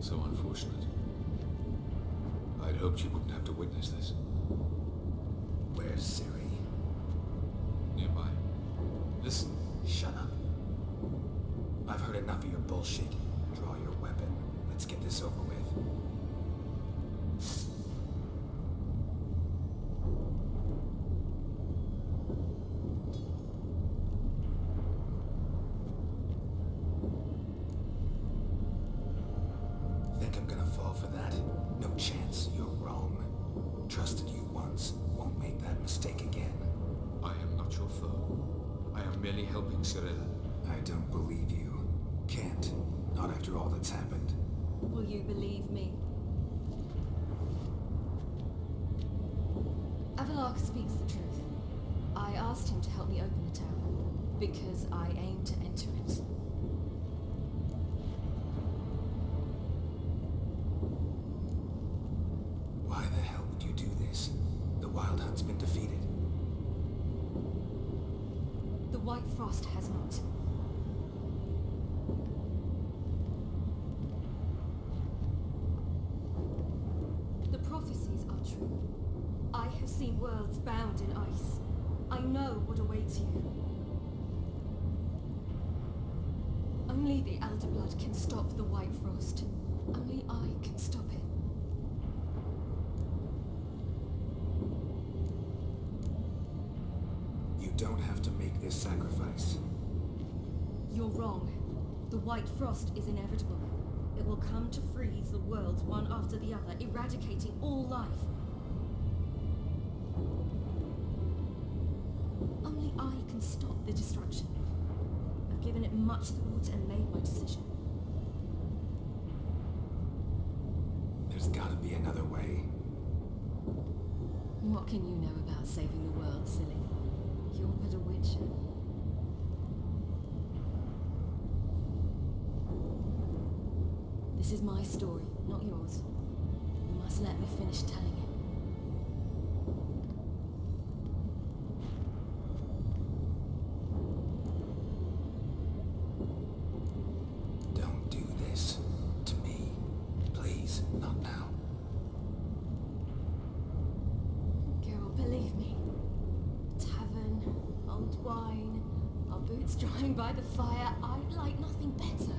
So unfortunate. I'd hoped you wouldn't have to witness this. Where's Siri? Nearby. Listen. Shut up. I've heard enough of your bullshit. Draw your weapon. Let's get this over with. Think I'm gonna fall for that? No chance. You're wrong. Trusted you once. Won't make that mistake again. I am not your foe. I am merely helping Cyrilla. I don't believe you. Can't. Not after all that's happened. Will you believe me? Avalark speaks the truth. I asked him to help me open the tower, because I aim to enter it. Why the hell would you do this? The Wild Hunt's been defeated. The White Frost has not. The prophecies are true. I have seen worlds bound in ice. I know what awaits you. Only the Elder Blood can stop the White Frost. Only I can stop it. You don't have to make this sacrifice. You're wrong. The White Frost is inevitable. It will come to freeze the worlds one after the other, eradicating all life. Only I can stop the destruction. I've given it much thought and made my decision. There's gotta be another way. What can you know about saving the world, silly? You're but a witcher. This is my story, not yours. You must let me finish telling it. Don't do this to me. Please, not now. Girl, believe me. Tavern, old wine, our boots drying by the fire. I'd like nothing better.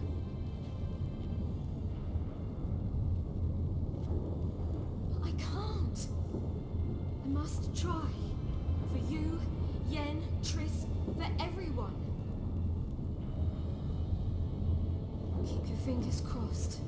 But I can't. I must try. For you, Yen, Triss, for everyone. Keep your fingers crossed.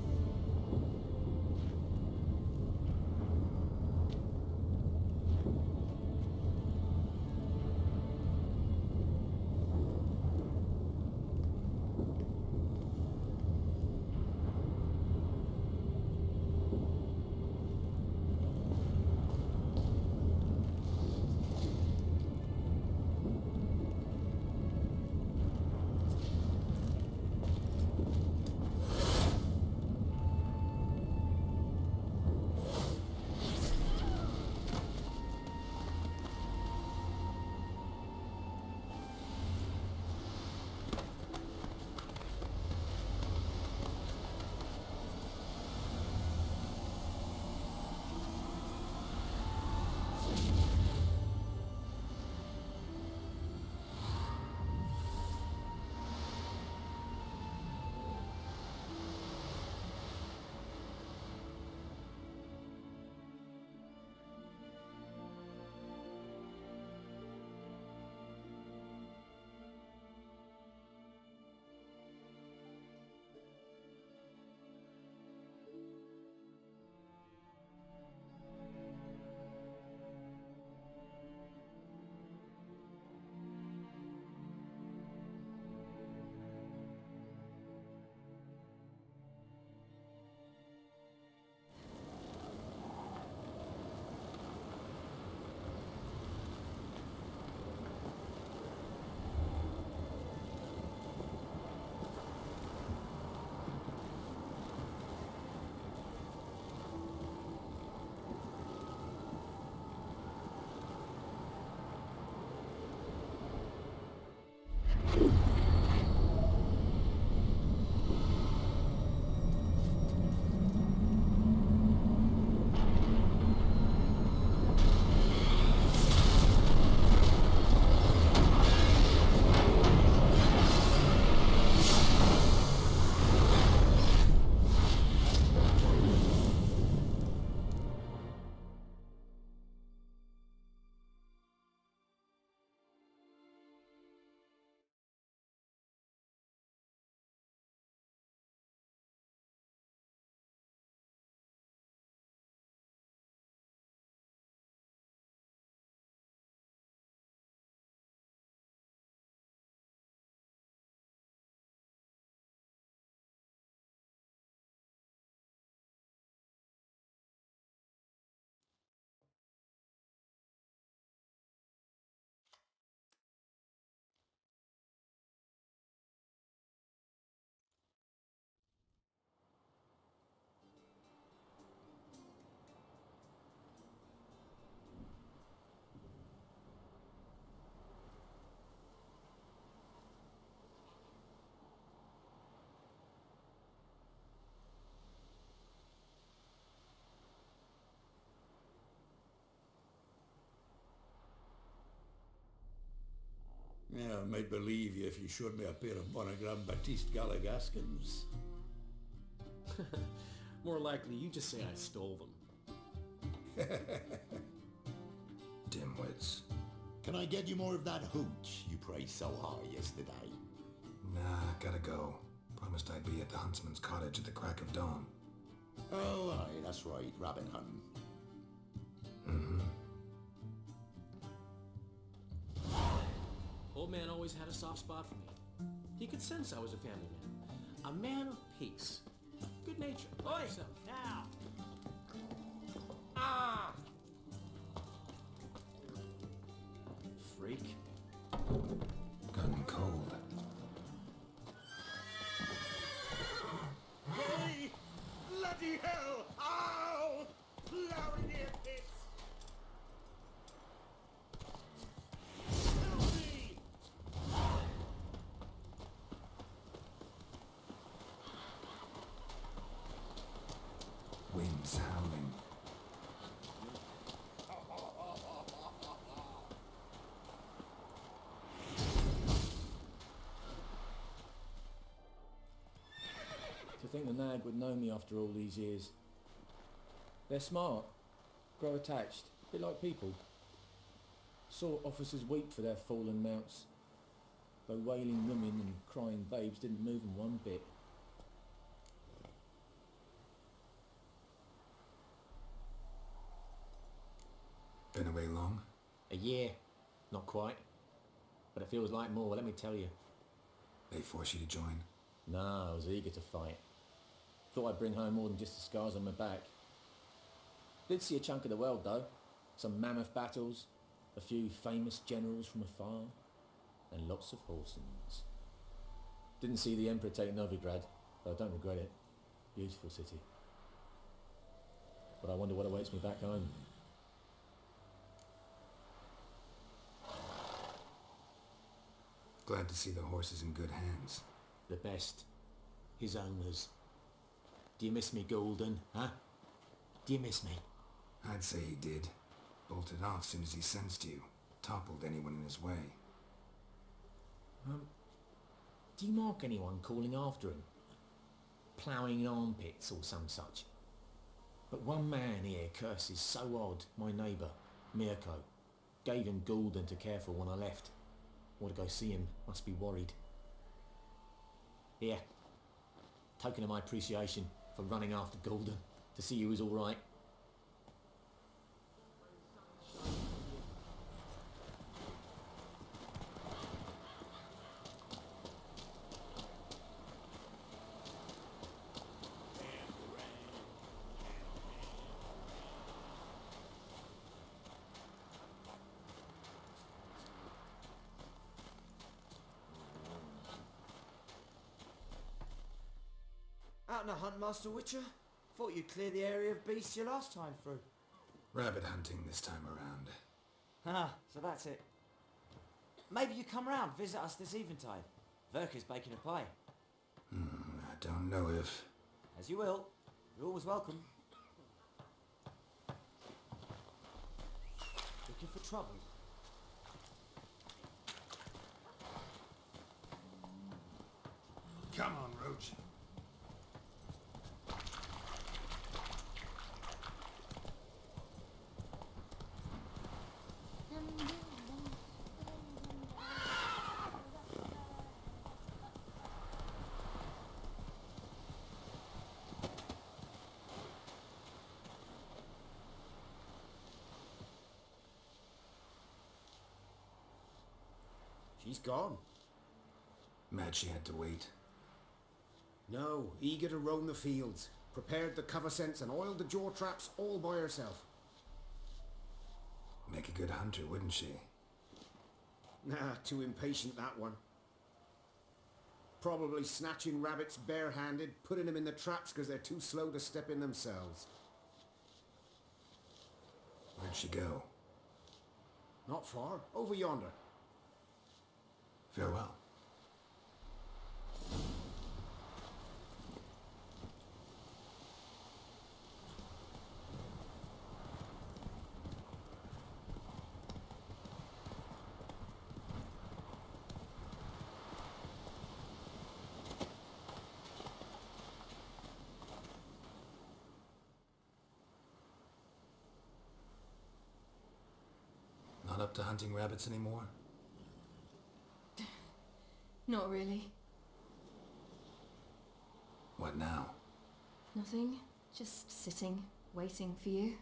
I might believe you if you showed me a pair of monogram Batiste Galligaskins. More likely you just say I stole them. Dimwits. Can I get you more of that hooch you praised so high yesterday? Nah, gotta go. Promised I'd be at the huntsman's cottage at the crack of dawn. Oh, aye, that's right, rabbit hunting. Old man always had a soft spot for me. He could sense I was a family man. A man of peace. Good nature. Oi! So, Now! Ah! freak. Gun cold. Hey! Bloody hell! Ow! Bloody near pits! Help me! Wind's howling. To think the nag would know me after all these years. They're smart, grow attached, a bit like people. Saw officers weep for their fallen mounts, though wailing women and crying babes didn't move them one bit. Been away long? A year. Not quite. But it feels like more, let me tell you. They force you to join? No, I was eager to fight. Thought I'd bring home more than just the scars on my back. Did see a chunk of the world though. Some mammoth battles, a few famous generals from afar, and lots of horsens. Didn't see the Emperor take Novigrad, though I don't regret it. Beautiful city. But I wonder what awaits me back home. Glad to see the horses in good hands. The best. His owners. Do you miss me, Golden, huh? Do you miss me? I'd say he did. Bolted off soon as he sensed you. Toppled anyone in his way. Do you mark anyone calling after him? Ploughing in armpits or some such? But one man here curses so odd, my neighbour, Mirko. Gave him Golden to care for when I left. Want to go see him, must be worried. Here, token of my appreciation for running after Golden, to see he was all right. Out on a hunt, Master Witcher? Thought you'd clear the area of beasts your last time through. Rabbit hunting this time around. Ah, so that's it. Maybe you come round, visit us this eventide. Verka's baking a pie. I don't know if... As you will. You're always welcome. Looking for trouble? Come on, Roach. She's gone. Mad she had to wait. No, eager to roam the fields. Prepared the cover scents and oiled the jaw traps all by herself. Make a good hunter, wouldn't she? Nah, too impatient, that one. Probably snatching rabbits barehanded, putting them in the traps because they're too slow to step in themselves. Where'd she go? Not far, over yonder. Farewell. up to hunting rabbits anymore? Not really. What now? Nothing. Just sitting, waiting for you.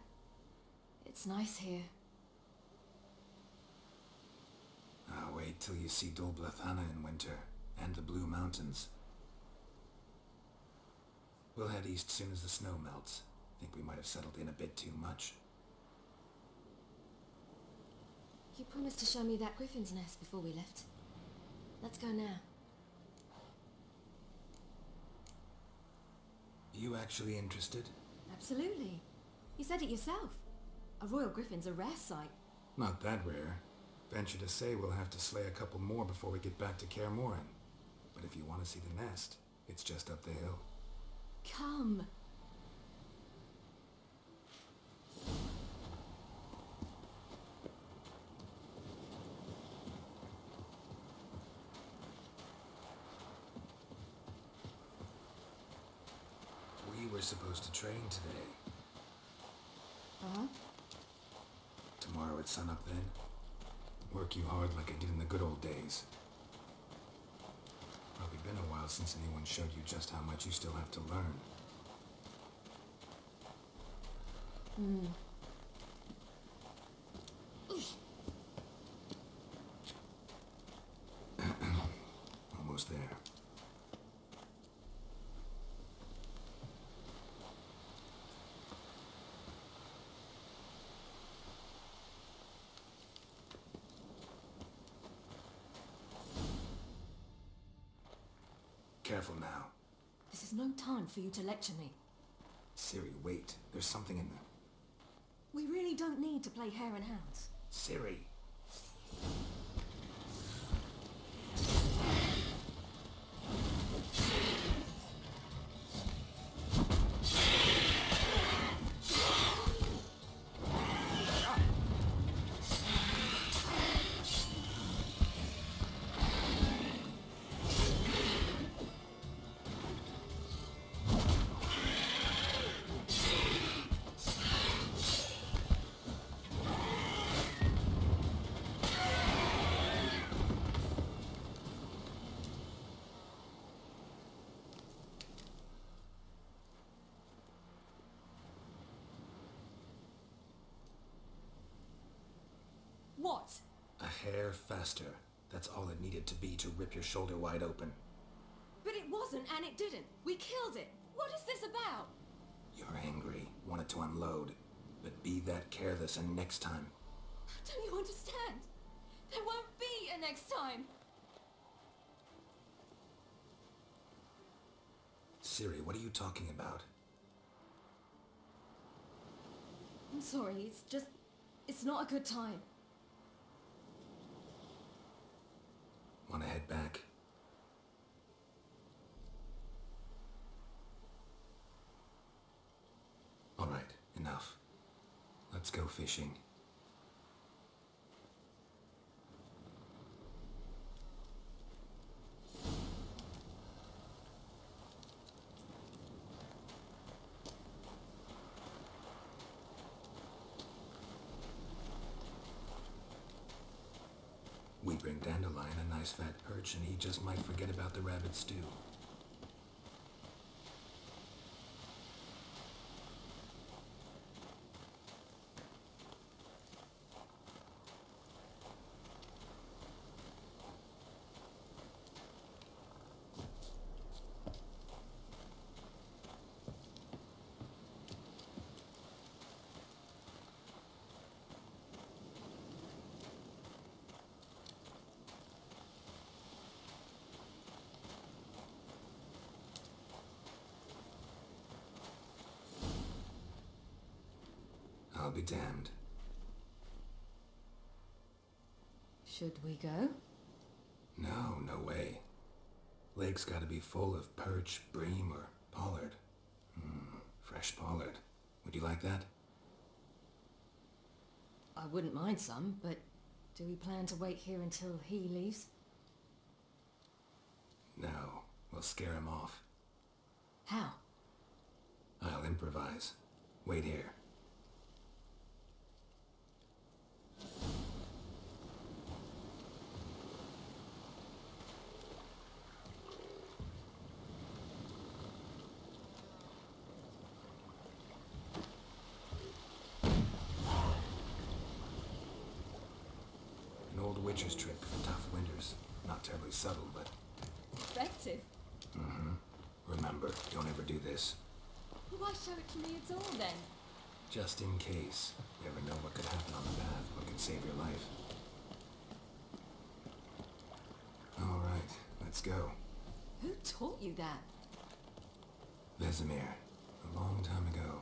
It's nice here. I'll wait till you see Dolblathana in winter, and the Blue Mountains. We'll head east soon as the snow melts. Think we might have settled in a bit too much. You promised to show me that griffin's nest before we left. Let's go now. You actually interested? Absolutely. You said it yourself. A royal griffin's a rare sight. Not that rare. Venture to say we'll have to slay a couple more before we get back to Kaer Morhen. But if you want to see the nest, it's just up the hill. Come. We were supposed to train today. Uh-huh. Tomorrow at sunup then. Work you hard like I did in the good old days. Probably been a while since anyone showed you just how much you still have to learn. Almost there. Careful now. This is no time for you to lecture me. Siri, wait. There's something in there. We really don't need to play hare and hounds. Siri. What? A hair faster. That's all it needed to be to rip your shoulder wide open. But it wasn't, and it didn't. We killed it. What is this about? You're angry, wanted to unload. But be that careless and next time. Don't you understand? There won't be a next time. Siri, what are you talking about? I'm sorry, it's not a good time. Want to head back? All right, enough. Let's go fishing. We bring Dandelion a nice fat perch and he just might forget about the rabbit stew. I'll be damned. Should we go? No, no way. Lake's gotta be full of perch, bream, or pollard. Fresh pollard. Would you like that? I wouldn't mind some, but do we plan to wait here until he leaves? No, we'll scare him off. How? I'll improvise. Wait here. old witch's trick for tough winters. Not terribly subtle, but... Effective. Remember, don't ever do this. Why show it to me at all then? Just in case. You never know what could happen on the path, what could save your life. All right, let's go. Who taught you that? Vesemir. A long time ago.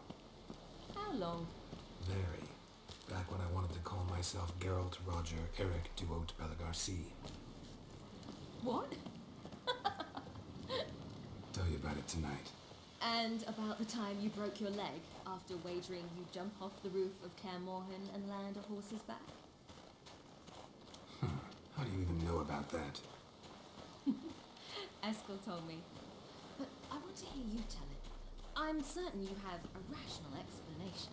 How long? Very. Back when I wanted to call myself Geralt Roger Eric Duhaut Belagarcy. What? Tell you about it tonight. And about the time you broke your leg after wagering you'd jump off the roof of Kaer Morhen and land a horse's back? How do you even know about that? Eskel told me. But I want to hear you tell it. I'm certain you have a rational explanation.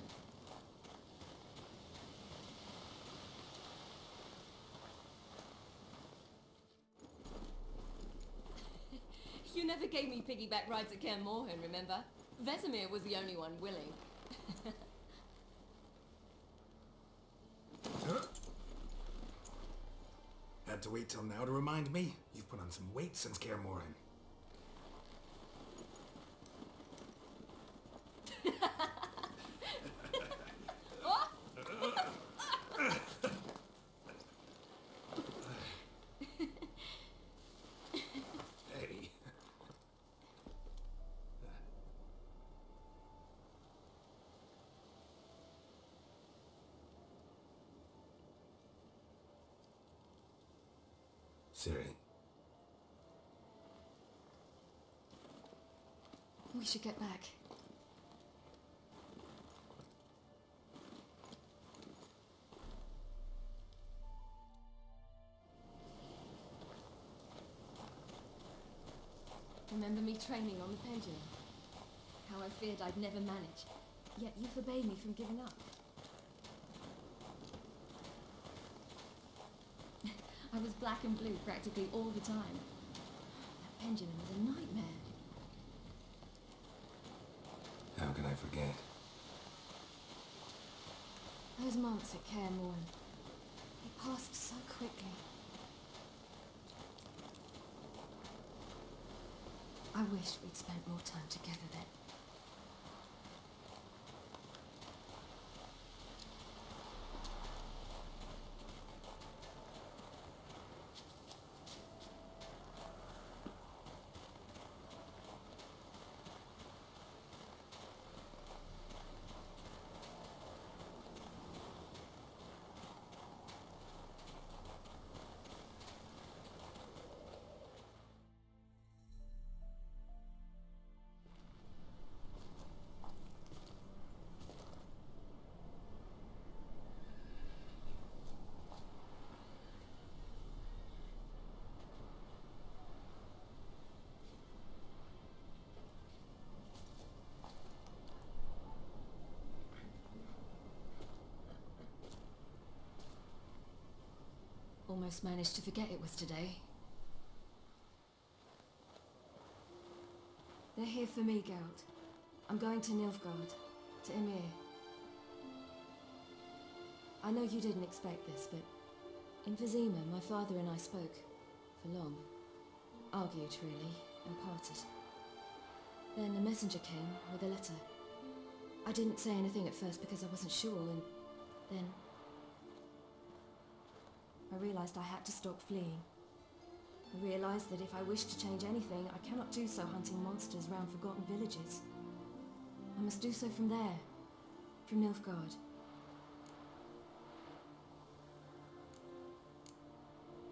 You never gave me piggyback rides at Kaer Morhen, remember? Vesemir was the only one willing. Had to wait till now to remind me? You've put on some weight since Kaer Morhen. Hey. Siri. We should get back. Remember me training on the pendulum? How I feared I'd never manage, yet you forbade me from giving up. I was black and blue practically all the time. That pendulum was a nightmare. How could I forget? Those months at Kaer Morhen, they passed so quickly. I wish we'd spent more time together then. Almost managed to forget it was today. They're here for me, Geralt. I'm going to Nilfgaard, to Emir. I know you didn't expect this, but in Vizima, my father and I spoke for long. Argued, really, and parted. Then a messenger came with a letter. I didn't say anything at first because I wasn't sure, and then I realized I had to stop fleeing. I realized that if I wish to change anything, I cannot do so hunting monsters round forgotten villages. I must do so from there, from Nilfgaard.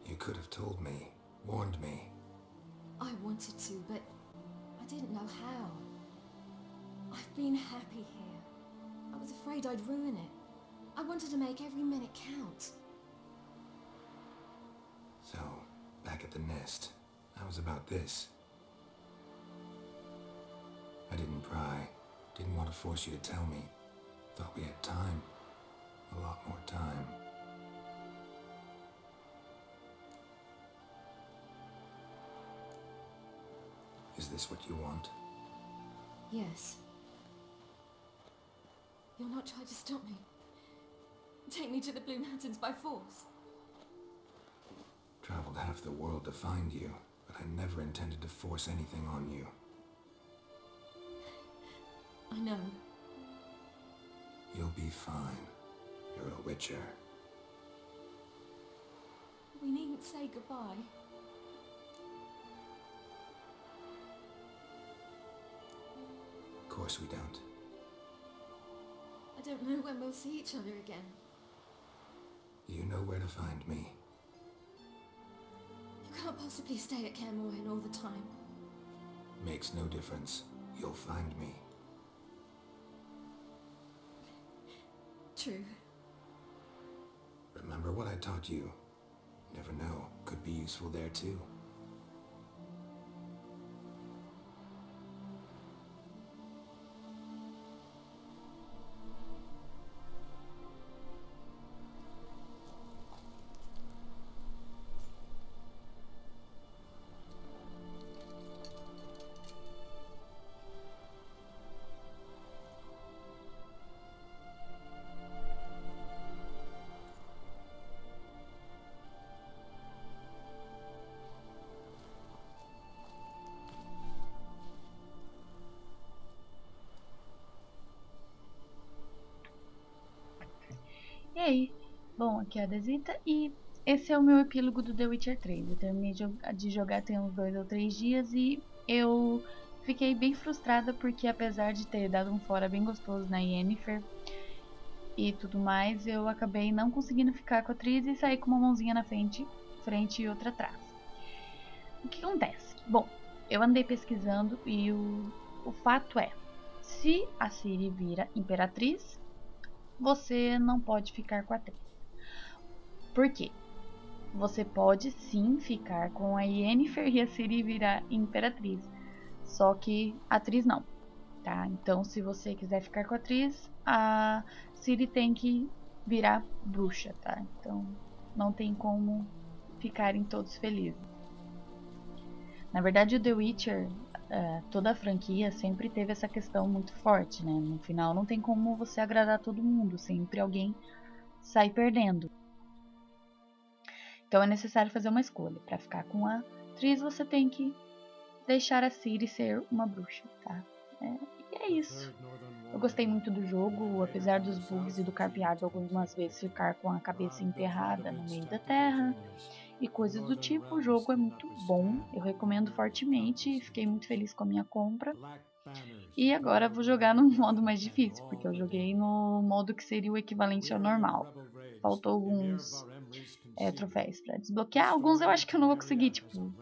You could have told me, warned me. I wanted to, but I didn't know how. I've been happy here. I was afraid I'd ruin it. I wanted to make every minute count. So, back at the nest, how was about this? I didn't pry. Didn't want to force you to tell me. Thought we had time. A lot more time. Is this what you want? Yes. You'll not try to stop me. Take me to the Blue Mountains by force. Traveled half the world to find you, but I never intended to force anything on you. I know. You'll be fine. You're a witcher. We needn't say goodbye. Of course we don't. I don't know when we'll see each other again. You know where to find me. You can't possibly stay at Kaer Morhen all the time. Makes no difference. You'll find me. True. Remember what I taught you. Never know. Could be useful there too. E aí? Bom, aqui é a Desita e esse é o meu epílogo do The Witcher 3. Eu terminei de jogar tem uns 2 ou 3 dias e eu fiquei bem frustrada porque apesar de ter dado um fora bem gostoso na Yennefer e tudo mais, eu acabei não conseguindo ficar com a Triss e sair com uma mãozinha na frente e outra atrás. O que acontece? Bom, eu andei pesquisando e o fato é, se a Ciri vira imperatriz, você não pode ficar com a Triss. Por quê? Você pode sim ficar com a Yennefer e a Ciri virar imperatriz, só que a Triss não, tá? Então se você quiser ficar com a Triss, a Ciri tem que virar bruxa, tá? Então não tem como ficarem todos felizes. Na verdade o The Witcher, toda a franquia sempre teve essa questão muito forte, né? No final não tem como você agradar todo mundo, sempre alguém sai perdendo. Então é necessário fazer uma escolha. Para ficar com a Triss você tem que deixar a Ciri ser uma bruxa, tá? E é isso. Eu gostei muito do jogo, apesar dos bugs e do carpeado algumas vezes ficar com a cabeça enterrada no meio da terra e coisas do tipo. O jogo é muito bom, eu recomendo fortemente, fiquei muito feliz com a minha compra. E agora vou jogar no modo mais difícil, porque eu joguei no modo que seria o equivalente ao normal. Faltou alguns troféus para desbloquear. Alguns eu acho que eu não vou conseguir, tipo,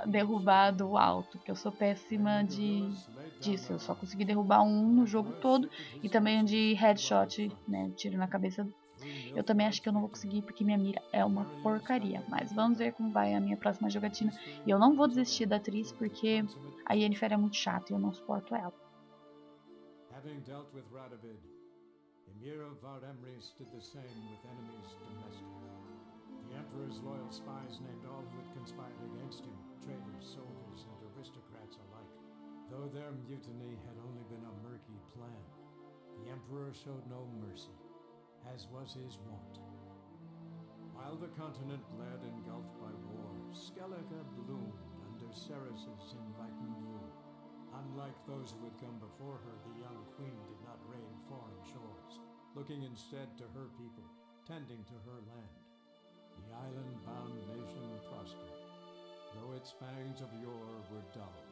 derrubar do alto, que eu sou péssima disso. Eu só consegui derrubar um no jogo todo e também um de headshot, né, tiro na cabeça. Eu também acho que eu não vou conseguir porque minha mira é uma porcaria. Mas vamos ver como vai a minha próxima jogatina. E eu não vou desistir da Triss porque a Yennefer é muito chata e eu não suporto ela. Having dealt with Radovid, Emir of Vardemris did the same with enemies domestic. The Emperor's loyal spies named all who had conspired against him, traitors, soldiers, and aristocrats alike. Though their mutiny had only been a murky plan, the Emperor showed no mercy, as was his wont. While the continent bled engulfed by war, Skellige bloomed under Ceres's enlightened rule. Unlike those who had come before her, the young queen did not raid foreign shores, looking instead to her people, tending to her land. The island-bound nation prospered, though its fangs of yore were dulled.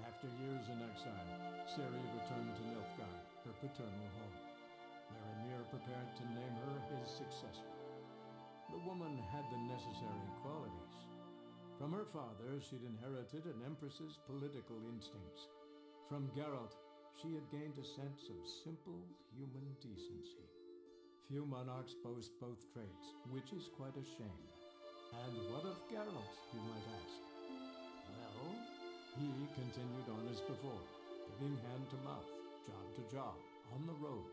After years in exile, Ciri returned to Nilfgaard, her paternal home, where Emir prepared to name her his successor. The woman had the necessary qualities. From her father, she'd inherited an empress's political instincts. From Geralt, she had gained a sense of simple human decency. Few monarchs boast both traits, which is quite a shame. And what of Geralt, you might ask? Well, he continued on as before, giving hand to mouth, job to job, on the road,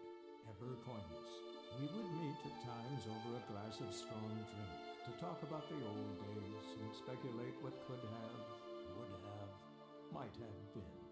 ever coinless. We would meet at times over a glass of strong drink, to talk about the old days and speculate what could have, would have, might have been.